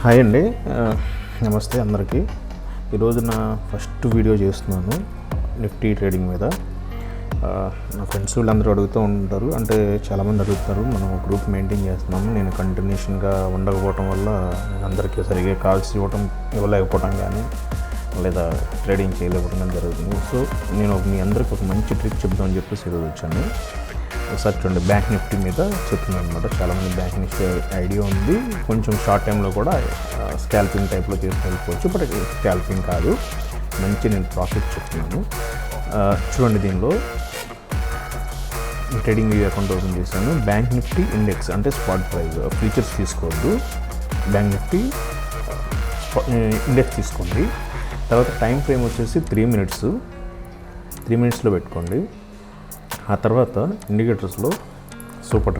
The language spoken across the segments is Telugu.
హాయ్ అండి, నమస్తే అందరికీ. ఈరోజు నా ఫస్ట్ వీడియో చేస్తున్నాను నిఫ్టీ ట్రేడింగ్ మీద. నా ఫ్రెండ్స్ వీళ్ళందరూ అడుగుతూ ఉంటారు, అంటే చాలామంది అడుగుతారు. మనం గ్రూప్ మెయింటైన్ చేస్తున్నాము. నేను కంటిన్యూషన్గా ఉండకపోవటం వల్ల అందరికీ సరిగ్గా కాల్స్ ఇవ్వలేకపోవటం కానీ లేదా ట్రేడింగ్ చేయలేకపోవడం జరుగుతుంది. సో నేను మీ అందరికీ ఒక మంచి ట్రిక్ చెప్దామని చెప్పేసి ఈరోజు వచ్చాను. ఒకసారి చూడండి, బ్యాంక్ నిఫ్టీ మీద చెప్తున్నాను అనమాట. చాలామంది బ్యాంక్ నిఫ్టీ ఐడియా ఉంది, కొంచెం షార్ట్ టైంలో కూడా స్కాల్పింగ్ టైప్లో చేసి వెళ్ళిపోవచ్చు. బట్ స్కాల్పింగ్ కాదు, మంచి నేను ప్రాఫిట్ చెప్తున్నాను. చూడండి, దీనిలో ట్రేడింగ్ వ్యూ అకౌంట్ ఓపెన్ చేశాను. బ్యాంక్ నిఫ్టీ ఇండెక్స్ అంటే స్పాట్ ప్రైస్, ఫీచర్స్ తీసుకోవద్దు. బ్యాంక్ నిఫ్టీ ఇండెక్స్ తీసుకోండి. తర్వాత టైం ఫ్రేమ్ వచ్చేసి 3 మినిట్స్లో పెట్టుకోండి. ఆ తర్వాత ఇండికేటర్స్లో సూపర్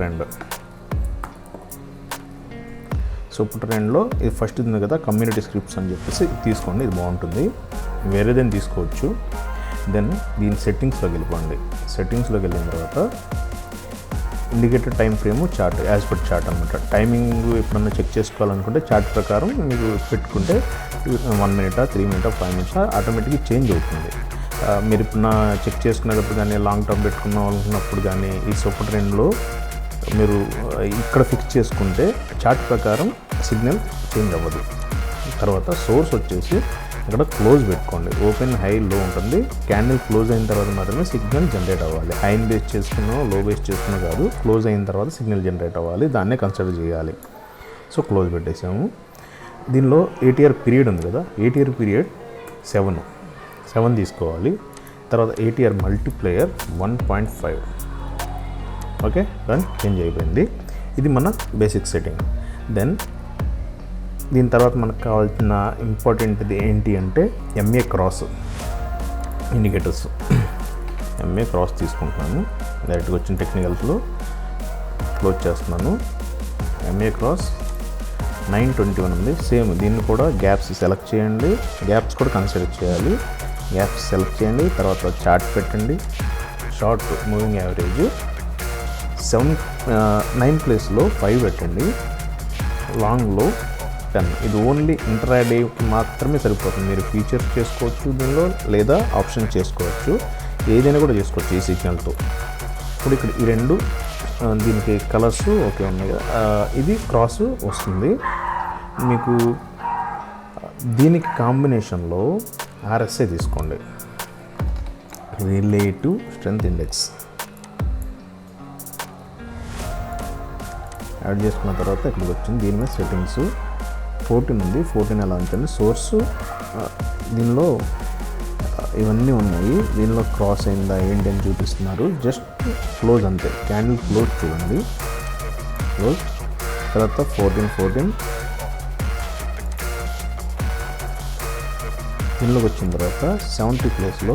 ట్రెండ్లో ఇది ఫస్ట్ ఉంది కదా, కమ్యూనిటీ స్క్రిప్ట్స్ అని చెప్పేసి తీసుకోండి. ఇది బాగుంటుంది, వేరేదేని తీసుకోవచ్చు. దెన్ దీని సెట్టింగ్స్లోకి వెళ్ళిపోండి. సెట్టింగ్స్లోకి వెళ్ళిన తర్వాత indicator time frame chart, as per chart అనమాట. టైమింగ్ ఎప్పుడన్నా చెక్ చేసుకోవాలనుకుంటే చార్ట్ ప్రకారం మీకు పెట్టుకుంటే 1 మినిటా, 3 మినిటా, 5 మినిట్స్ ఆటోమేటిక్గా చేంజ్ అవుతుంది. మీరు ఇప్పుడు చెక్ చేసుకునేటప్పుడు కానీ, లాంగ్ టర్మ్ పెట్టుకున్నప్పుడు కానీ, ఈ సూపర్ ట్రెండ్లో మీరు ఇక్కడ ఫిక్స్ చేసుకుంటే చార్ట్ ప్రకారం సిగ్నల్ చేంజ్ అవ్వదు. తర్వాత సోర్స్ వచ్చేసి ఇక్కడ క్లోజ్ పెట్టుకోండి. ఓపెన్, హై, లో ఉంటుంది. క్యాండిల్ క్లోజ్ అయిన తర్వాత మాత్రమే సిగ్నల్ జనరేట్ అవ్వాలి. హైని బేస్ చేసుకున్నా, లో బేస్ చేసుకున్నా కాదు, క్లోజ్ అయిన తర్వాత సిగ్నల్ జనరేట్ అవ్వాలి. దాన్నే కన్సిడర్ చేయాలి. సో క్లోజ్ పెట్టేసాము. దీనిలో ఏటీఆర్ పీరియడ్ ఉంది కదా, ఏటీఆర్ పీరియడ్ 7 తీసుకోవాలి. తర్వాత ఏటీఆర్ మల్టీప్లేయర్ 1.5. ఓకే, దాన్ని చేంజ్ అయిపోయింది. ఇది మన బేసిక్ సెట్టింగ్. దెన్ దీని తర్వాత మనకు కావాల్సిన ఇంపార్టెంట్ది ఏంటి అంటే MA cross indicators. MA cross తీసుకుంటున్నాను. డైరెక్ట్గా వచ్చిన టెక్నికల్స్లో క్లోజ్ చేస్తున్నాను. ఎంఏ క్రాస్ 921 ఉంది. సేమ్ దీన్ని కూడా గ్యాప్స్ సెలెక్ట్ చేయండి. గ్యాప్స్ కూడా కన్సిడర్ చేయాలి. గ్యాప్స్ సెలెక్ట్ చేయండి. తర్వాత చార్ట్ పెట్టండి. షార్ట్ మూవింగ్ యావరేజ్ 9 ప్లేస్లో 5 పెట్టండి. లాంగ్లో 10. ఇది ఓన్లీ ఇంట్రాడేకి మాత్రమే సరిపోతుంది. మీరు ఫీచర్స్ చేసుకోవచ్చు దీనిలో, లేదా ఆప్షన్ చేసుకోవచ్చు. ఏదైనా కూడా చేసుకోవచ్చు ఈ సిగ్నల్తో. ఇప్పుడు ఇక్కడ ఈ రెండు దీనికి కలర్స్ ఓకే ఉన్నాయి కదా, ఇది క్రాస్ వస్తుంది మీకు. దీనికి కాంబినేషన్లో ఆర్ఎస్ఐ తీసుకోండి, రిలేటివ్ స్ట్రెంత్ ఇండెక్స్. యాడ్ చేసుకున్న తర్వాత ఇక్కడికి వచ్చింది. దీని మీద సెట్టింగ్స్ 14 ఉంది. 14 ఎలా ఉంటుంది, సోర్సు దీనిలో ఇవన్నీ ఉన్నాయి. దీనిలో క్రాస్ అయిందా ఏంటి అని చూపిస్తున్నారు. జస్ట్ క్లోజ్ అంతే, క్యాండిల్ క్లోజ్ చూడండి, క్లోజ్. తర్వాత 14 దీనిలోకి వచ్చిన తర్వాత 70 ప్లేస్లో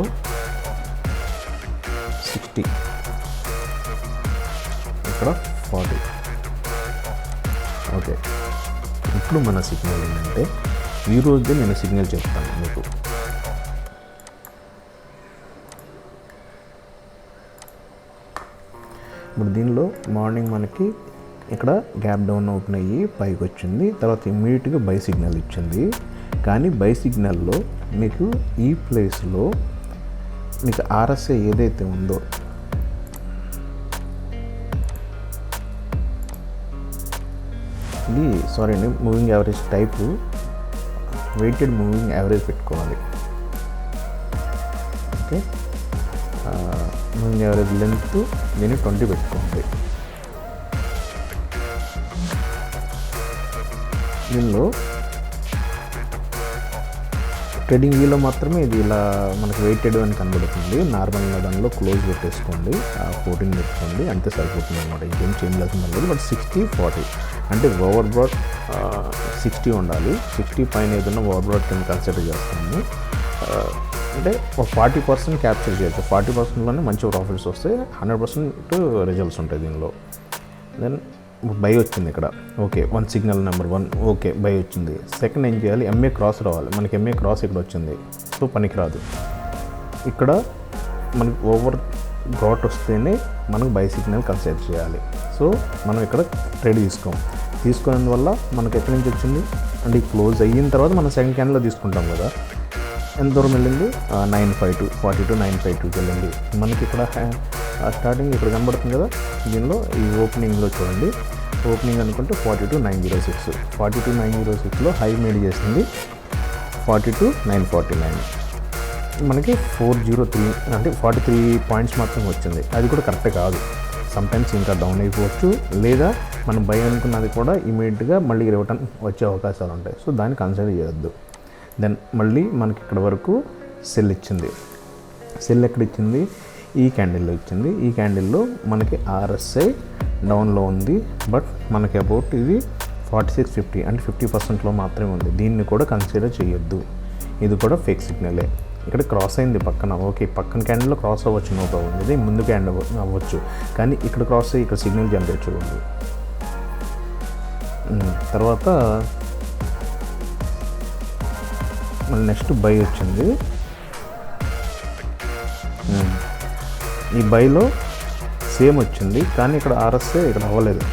60, ఇక్కడ 40. ఓకే, ఇప్పుడు మన సిగ్నల్ ఏంటంటే, ఈరోజు నేను సిగ్నల్ చెప్తాను మీకు. ఇప్పుడు దీనిలో మార్నింగ్ మనకి ఇక్కడ గ్యాప్ డౌన్ ఓపెన్ అయ్యి పైకి వచ్చింది. తర్వాత ఇమ్మీడియట్గా బై సిగ్నల్ ఇచ్చింది. కానీ బై సిగ్నల్లో మీకు ఈ ప్లేస్లో మీకు ఆర్ఎస్ఐ ఏదైతే ఉందో, ఇది moving average type, weighted moving average పెట్టుకోవాలి. ఓకే, మూవింగ్ యావరేజ్ లెంత్ దీన్ని 20 పెట్టుకోండి. దీనిలో ట్రేడింగ్ వ్యూలో మాత్రమే ఇది ఇలా మనకు వెయిటెడ్ అని కనబడుతుంది. నార్మల్గా దానిలో క్లోజ్ పెట్టేసుకోండి, 14 పెట్టుకోండి, అంతే సరిపోతుంది అనమాట. ఇంకేం చేంజ్ అవుతుంది లేదు. బట్ 60-40 అంటే ఓవర్ బ్రాడ్ 60 ఉండాలి. 60 పైన ఏదైనా ఓవర్ బ్రాడ్ కింద కన్సిడర్ చేస్తాము. అంటే ఒక 40% క్యాప్చర్ చేయొచ్చు. 40%లోనే మంచి ప్రాఫిట్స్ వస్తాయి. 100% రిజల్ట్స్ ఉంటాయి దీనిలో. దెన్ బై వచ్చింది ఇక్కడ. Okay, 1 signal number 1 okay, by వచ్చింది. సెకండ్ ఏం చేయాలి, ఎంఏ క్రాస్ రావాలి. మనకి ఎంఏ క్రాస్ ఇక్కడ వచ్చింది, సో పనికిరాదు. ఇక్కడ మనకి ఓవర్ బ్రాడ్ వస్తేనే మనకు బై సిగ్నల్ కన్సిడర్ చేయాలి. సో మనం ఇక్కడ ట్రేడ్ తీసుకున్నందువల్ల మనకు ఎక్కడి నుంచి వచ్చింది అంటే క్లోజ్ అయిన తర్వాత మనం సెకండ్ క్యాండిల్లో తీసుకుంటాం కదా, ఎంత దూరం వెళ్ళింది 952 42 952కి వెళ్ళింది. మనకి ఇక్కడ స్టార్టింగ్ ఇక్కడ కనబడుతుంది కదా, దీనిలో ఈ ఓపెనింగ్లో చూడండి, ఓపెనింగ్ అనుకుంటే 42906 42906లో హై మేడ్ చేసింది 42949. మనకి 403 అంటే 43 పాయింట్స్ మాత్రం వచ్చింది. అది కూడా కరెక్ట్ కాదు, సమ్టైమ్స్ ఇంకా డౌన్ అయిపోవచ్చు, లేదా మనం బై అనుకున్నది కూడా ఇమీడియట్గా మళ్ళీ రిటర్న్ వచ్చే అవకాశాలు ఉంటాయి. సో దాన్ని కన్సిడర్ చేయొద్దు. దెన్ మళ్ళీ మనకి ఇక్కడ వరకు సెల్ ఇచ్చింది. సెల్ ఎక్కడ ఇచ్చింది? ఈ క్యాండిల్లో ఇచ్చింది. ఈ క్యాండిల్లో మనకి RSI డౌన్లో ఉంది, బట్ మనకి అబౌట్ ఇది 4650 అంటే 50%లో మాత్రమే ఉంది. దీన్ని కూడా కన్సిడర్ చేయొద్దు, ఇది కూడా ఫేక్ సిగ్నలే. ఇక్కడ క్రాస్ అయింది పక్కన, ఓకే పక్కన క్యాండిల్లో క్రాస్ అవ్వచ్చు, నో ప్రాబ్లం, ఇది ముందు క్యాండిల్ అవ్వచ్చు, కానీ ఇక్కడ క్రాస్ అయ్యి ఇక్కడ సిగ్నల్ జనరేట్ చూడండి. తర్వాత మళ్ళీ నెక్స్ట్ బై వచ్చింది. ఈ బైలో సేమ్ వచ్చింది, కానీ ఇక్కడ RSI ఇక్కడ అవ్వలేదు.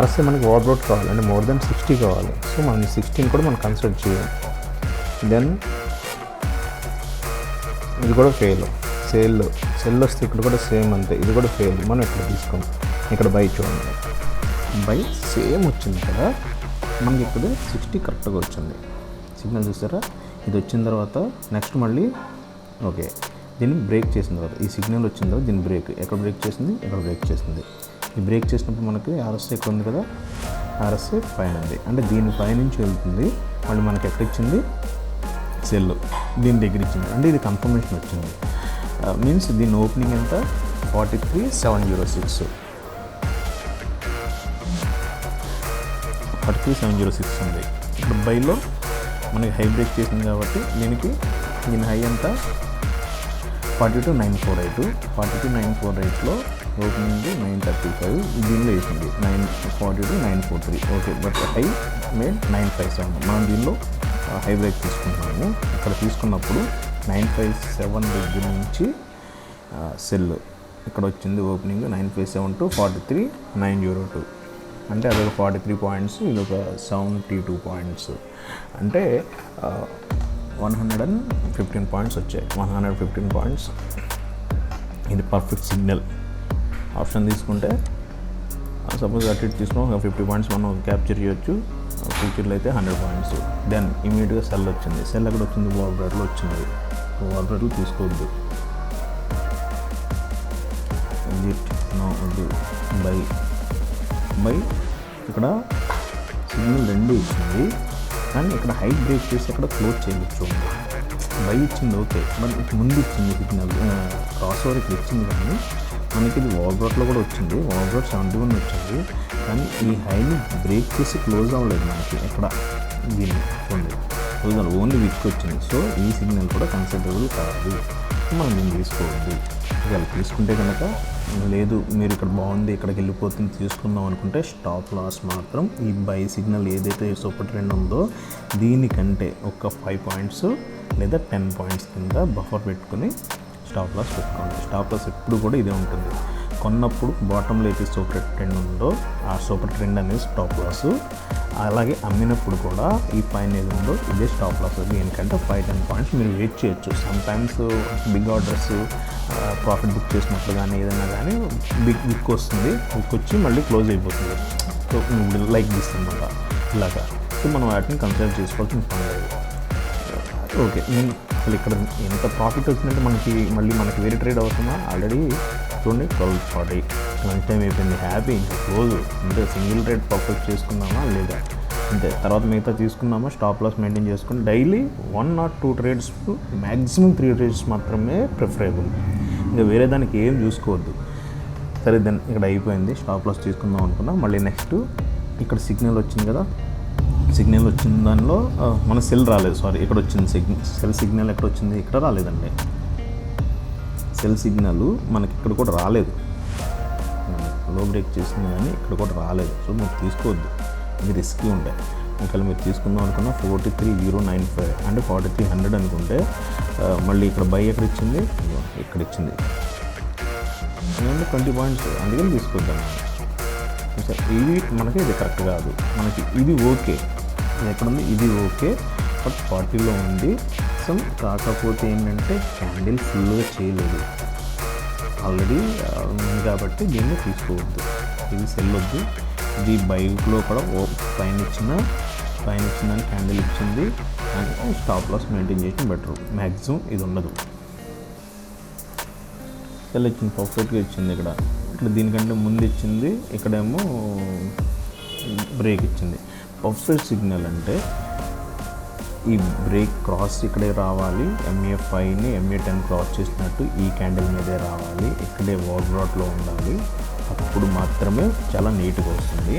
RSI మనకి ఓవర్బ్రోట్ కావాలి, అంటే మోర్ దెన్ 60 కావాలి. సో మనం 16 కూడా మనం కన్సిడర్ చేయాలి. దెన్ ఇది కూడా ఫెయిల్. సెల్ వస్తే ఇక్కడ కూడా సేమ్ అంతే, ఇది కూడా ఫెయిల్. మనం ఇక్కడ తీసుకోం. ఇక్కడ బై చూడండి, బై సేమ్ వచ్చింది కదా, మనకి ఇక్కడ 60 కరెక్ట్గా వచ్చింది. సిగ్నల్ చూసారా, ఇది వచ్చిన తర్వాత నెక్స్ట్ మళ్ళీ ఓకే దీన్ని బ్రేక్ చేసిన తర్వాత, ఈ సిగ్నల్ వచ్చిన తర్వాత దీన్ని బ్రేక్ ఎక్కడ బ్రేక్ చేసింది, ఇక్కడ బ్రేక్ చేసింది. ఈ బ్రేక్ చేసినప్పుడు మనకి RSI ఇక్కడ ఉంది కదా, RSI పైన ఉంది, అంటే దీని పైనుంచి వెళ్తుంది. మళ్ళీ మనకి ఎక్కడ ఇచ్చింది, సెల్ దీని దగ్గర ఇచ్చింది, అంటే ఇది కన్ఫర్మేషన్ వచ్చింది. మీన్స్ దీని ఓపెనింగ్ ఎంత 43706 43706 ఉంది. ఇక్కడ బైలో మనకి హై బ్రేక్ చేసింది కాబట్టి దీని హై ఎంత 42948 42948లో ఓపెనింగ్ 935, దీనిలో వేసింది 42943. Okay, but high made 957. మనం దీనిలో హై బ్రేక్ తీసుకుంటున్నాము. ఇక్కడ తీసుకున్నప్పుడు 957 దగ్గర నుంచి సెల్ ఇక్కడ వచ్చింది ఓపెనింగ్ 957 to 43902, అంటే అదొక 43 పాయింట్స్, ఇదొక 72 పాయింట్స్, అంటే 115 పాయింట్స్ వచ్చాయి. 115 పాయింట్స్ ఇది పర్ఫెక్ట్ సిగ్నల్. ఆప్షన్ తీసుకుంటే సపోజ్ అటు ఇటు తీసుకున్నాం, ఒక 50 పాయింట్స్ మనం క్యాప్చర్ చేయొచ్చు. ఫ్యూచర్లో అయితే 100 పాయింట్స్. దెన్ ఇమీడియట్గా సెల్ వచ్చింది. సెల్ ఎక్కడ వచ్చింది, ఓవర్బ్రేట్లో వచ్చింది. ఓవర్బ్రేట్లో తీసుకోవద్దు. బై ఇక్కడ సిగ్నల్ 2 ఇచ్చింది, కానీ ఇక్కడ హై బ్రేక్ చేసి ఇక్కడ క్లోజ్ చేయవచ్చు. బై ఇచ్చింది ఓకే, బట్ ముందు ఇచ్చింది సిగ్నల్ క్రాస్ ఓవర్ ఇక్కడ ఇచ్చింది, కానీ మనకి ఇది ఓవర్బ్రోట్లో కూడా వచ్చింది. ఓవర్బ్రోట్ 71 వచ్చింది, కానీ ఈ హైని బ్రేక్ చేసి క్లోజ్ అవ్వలేదు. మనకి ఎక్కడ దీన్ని ఉంది క్లోజ్ అవ్వలేదు, ఓన్లీ విక్ వచ్చింది. సో ఈ సిగ్నల్ కూడా కన్సిడరబుల్ కాదు, మనం దీన్ని తీసుకోవద్దు. ఇవాళ తీసుకుంటే కనుక లేదు మీరు ఇక్కడ బాగుంది ఇక్కడికి వెళ్ళిపోతుంది తీసుకుందాం అనుకుంటే స్టాప్ లాస్ మాత్రం ఈ బై సిగ్నల్ ఏదైతే సూపర్ ట్రెండ్ ఉందో దీనికంటే ఒక 5 పాయింట్స్ లేదా 10 పాయింట్స్ కింద బఫర్ పెట్టుకుని స్టాప్ లాస్ పెట్టుకోండి. స్టాప్ లాస్ ఎప్పుడు కూడా ఇదే ఉంటుంది. కొన్నప్పుడు బాటంలో అయితే సూపర్ ట్రెండ్ ఉందో ఆ సూపర్ ట్రెండ్ అనేది స్టాప్ లాస్, అలాగే అమ్మినప్పుడు కూడా ఈ పైన ఏది ఉందో ఇదే స్టాప్ లాస్. దీనికంటే 5-10 పాయింట్స్ మీరు వెయిట్ చేయొచ్చు. Sometimes big orders profit book చేసినప్పుడు కానీ ఏదైనా కానీ విక్ వస్తుంది, విక్ వచ్చి మళ్ళీ క్లోజ్ అయిపోతుంది. సో లైక్ తీస్తుందన్నమాట ఇలాగా. సో మనం వాటిని కన్సిడర్ చేసుకోవాల్సిన పని లేదు. ఓకే, నేను అసలు ఇక్కడ ఎంత ప్రాఫిట్ వచ్చిందంటే మనకి వేరే ట్రేడ్ అవసరమా? ఆల్రెడీ చూడండి 1240 లంచ్ టైం అయిపోయింది, హ్యాపీ, ఇంకా క్లోజ్. అంటే సింగిల్ ట్రేడ్ పర్ఫెక్ట్ చేసుకున్నామా లేదా అంతే. తర్వాత మిగతా తీసుకున్నామా స్టాప్ లాస్ మెయింటైన్ చేసుకుని daily 1 or 2 trades maximum 3 trades మాత్రమే ప్రిఫరబుల్. ఇంకా వేరే దానికి ఏం చూసుకోవద్దు. సరే దెన్ ఇక్కడ అయిపోయింది, స్టాప్ లాస్ తీసుకుందాం అనుకున్నా. మళ్ళీ నెక్స్ట్ ఇక్కడ సిగ్నల్ వచ్చింది కదా, సిగ్నల్ వచ్చిన దానిలో మన సెల్ రాలేదు, సారీ ఇక్కడ వచ్చింది సెల్ సిగ్నల్ ఎక్కడ వచ్చింది, ఇక్కడ రాలేదండి. సెల్ సిగ్నల్ మనకి ఇక్కడ కూడా రాలేదు, లో బ్రేక్ చేసింది కానీ ఇక్కడ కూడా రాలేదు. సో మీరు తీసుకోవద్దు, ఇది రిస్కీ ఉంటాయి. ఒకవేళ మీరు తీసుకుందాం అనుకున్న 43095 అంటే 4300 అనుకుంటే మళ్ళీ ఇక్కడ బై ఎక్కడ ఇచ్చింది, ఇక్కడ ఇచ్చింది 20 పాయింట్స్, అందుకని తీసుకొద్దాం. ఇది మనకి ఇది కరెక్ట్ కాదు, మనకి ఇది ఓకే. ఇది ఎక్కడ ఉంది, ఇది ఓకే, బట్ 40లో ఉంది. సో కాకపోతే ఏంటంటే క్యాండిల్ ఫుల్గా చేయలేదు, ఆల్రెడీ ఉంది కాబట్టి దీన్ని తీసుకోవద్దు, ఇది సెల్ వద్దు. ఇది బైక్లో కూడా పైన ఇచ్చిందని క్యాండిల్ ఇచ్చింది అండ్ స్టాప్ లాస్ మెయింటైన్ చేసిన బెటర్. మ్యాక్సిమం ఇది ఉండదు. సెల్ ఇచ్చింది, పర్ఫెక్ట్గా ఇచ్చింది. ఇక్కడ దీనికంటే ముందు ఇచ్చింది, ఇక్కడేమో బ్రేక్ ఇచ్చింది. పర్ఫెక్ట్ సిగ్నల్ అంటే ఈ బ్రేక్ క్రాస్ ఇక్కడే రావాలి, MA5ని MA10 క్రాస్ చేసినట్టు ఈ క్యాండిల్ మీదే రావాలి, ఇక్కడే ఓవర్డ్రాట్లో ఉండాలి, అప్పుడు మాత్రమే చాలా నీట్గా వస్తుంది.